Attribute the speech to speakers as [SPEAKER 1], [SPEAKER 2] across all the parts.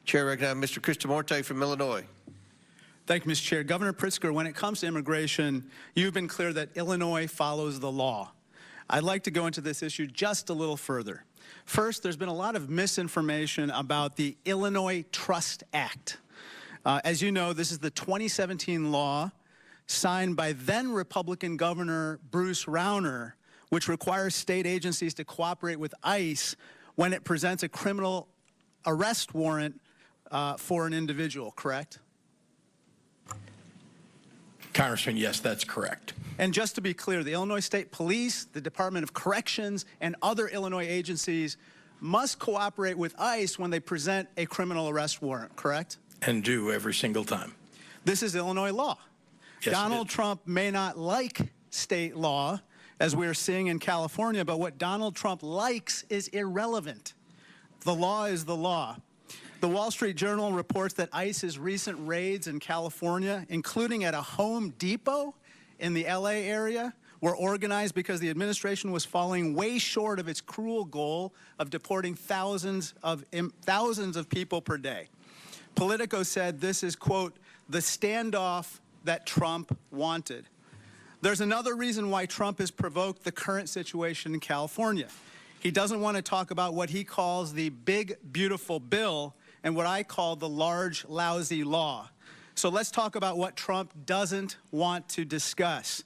[SPEAKER 1] Chair recognizes Mr. Kristamorte from Illinois.
[SPEAKER 2] Thank you, Mr. Chair. Governor Pritzker, when it comes to immigration, you've been clear that Illinois follows the law. I'd like to go into this issue just a little further. First, there's been a lot of misinformation about the Illinois Trust Act. As you know, this is the 2017 law signed by then Republican Governor Bruce Rauner, which requires state agencies to cooperate with ICE when it presents a criminal arrest warrant for an individual, correct?
[SPEAKER 3] Congressman, yes, that's correct.
[SPEAKER 2] And just to be clear, the Illinois State Police, the Department of Corrections, and other Illinois agencies must cooperate with ICE when they present a criminal arrest warrant, correct?
[SPEAKER 3] And do every single time.
[SPEAKER 2] This is Illinois law.
[SPEAKER 3] Yes,
[SPEAKER 2] Donald Trump may not like state law, as we're seeing in California, but what Donald Trump likes is irrelevant. The law is the law. The Wall Street Journal reports that ICE's recent raids in California, including at a Home Depot in the LA area, were organized because the administration was falling way short of its cruel goal of deporting thousands of people per day. Politico said this is, quote, the standoff that Trump wanted. There's another reason why Trump has provoked the current situation in California. He doesn't want to talk about what he calls the big, beautiful bill and what I call the large, lousy law. So let's talk about what Trump doesn't want to discuss.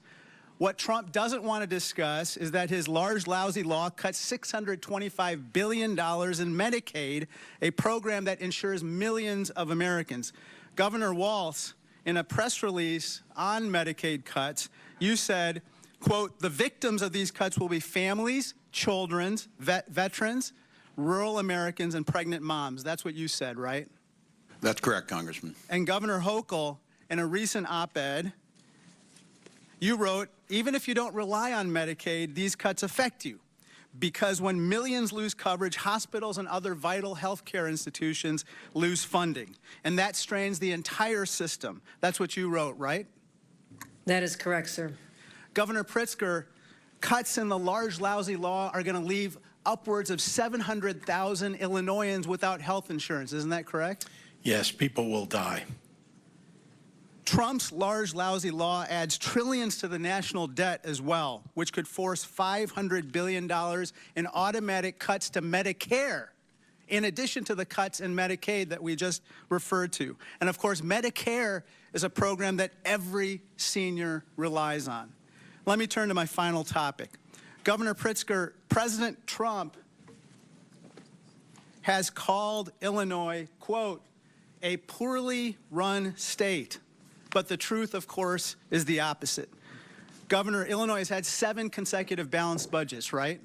[SPEAKER 2] What Trump doesn't want to discuss is that his large, lousy law cuts $625 billion in Medicaid, a program that insures millions of Americans. Governor Walz, in a press release on Medicaid cuts, you said, quote, the victims of these cuts will be families, children, veterans, rural Americans, and pregnant moms. That's what you said, right?
[SPEAKER 4] That's correct, Congressman.
[SPEAKER 2] And Governor Hochul, in a recent op-ed, you wrote, even if you don't rely on Medicaid, these cuts affect you. Because when millions lose coverage, hospitals and other vital health care institutions lose funding. And that strains the entire system. That's what you wrote, right?
[SPEAKER 5] That is correct, sir.
[SPEAKER 2] Governor Pritzker, cuts in the large, lousy law are going to leave upwards of 700,000 Illinoisans without health insurance. Isn't that correct?
[SPEAKER 3] Yes, people will die.
[SPEAKER 2] Trump's large, lousy law adds trillions to the national debt as well, which could force $500 billion in automatic cuts to Medicare, in addition to the cuts in Medicaid that we just referred to. And of course, Medicare is a program that every senior relies on. Let me turn to my final topic. Governor Pritzker, President Trump has called Illinois, quote, a poorly run state. But the truth, of course, is the opposite. Governor, Illinois has had 7 consecutive balanced budgets, right?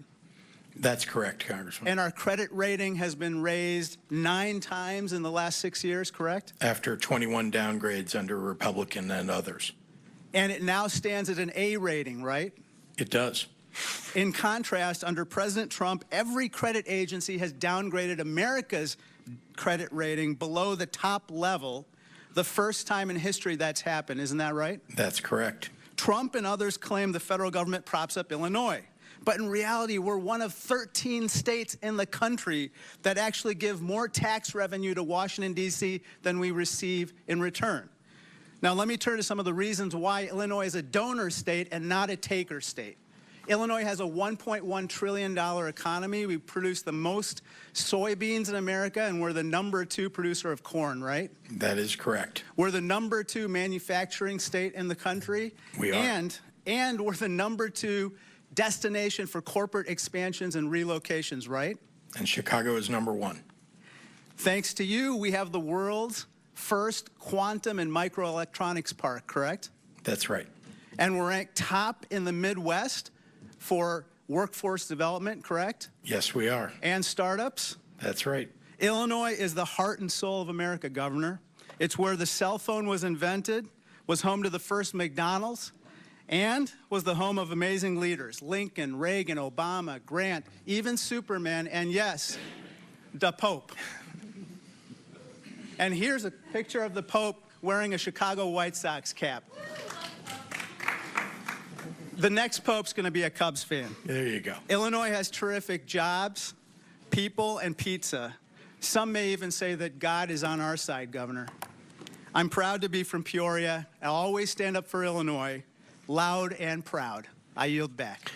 [SPEAKER 3] That's correct, Congressman.
[SPEAKER 2] And our credit rating has been raised 9 times in the last 6 years, correct?
[SPEAKER 3] After 21 downgrades under Republican and others.
[SPEAKER 2] And it now stands at an A rating, right?
[SPEAKER 3] It does.
[SPEAKER 2] In contrast, under President Trump, every credit agency has downgraded America's credit rating below the top level, the first time in history that's happened. Isn't that right?
[SPEAKER 3] That's correct.
[SPEAKER 2] Trump and others claim the federal government props up Illinois. But in reality, we're one of 13 states in the country that actually give more tax revenue to Washington, D.C. than we receive in return. Now, let me turn to some of the reasons why Illinois is a donor state and not a taker state. Illinois has a $1.1 trillion economy. We produce the most soybeans in America, and we're the #2 producer of corn, right?
[SPEAKER 3] That is correct.
[SPEAKER 2] We're the #2 manufacturing state in the country.
[SPEAKER 3] We are.
[SPEAKER 2] And we're the #2 destination for corporate expansions and relocations, right?
[SPEAKER 3] And Chicago is #1.
[SPEAKER 2] Thanks to you, we have the world's first quantum and microelectronics park, correct?
[SPEAKER 3] That's right.
[SPEAKER 2] And we're ranked top in the Midwest for workforce development, correct?
[SPEAKER 3] Yes, we are.
[SPEAKER 2] And startups?
[SPEAKER 3] That's right.
[SPEAKER 2] Illinois is the heart and soul of America, Governor. It's where the cell phone was invented, was home to the first McDonald's, and was the home of amazing leaders, Lincoln, Reagan, Obama, Grant, even Superman, and yes, the Pope. And here's a picture of the Pope wearing a Chicago White Sox cap. The next Pope's going to be a Cubs fan.
[SPEAKER 3] There you go.
[SPEAKER 2] Illinois has terrific jobs, people, and pizza. Some may even say that God is on our side, Governor. I'm proud to be from Peoria. I'll always stand up for Illinois, loud and proud. I yield back.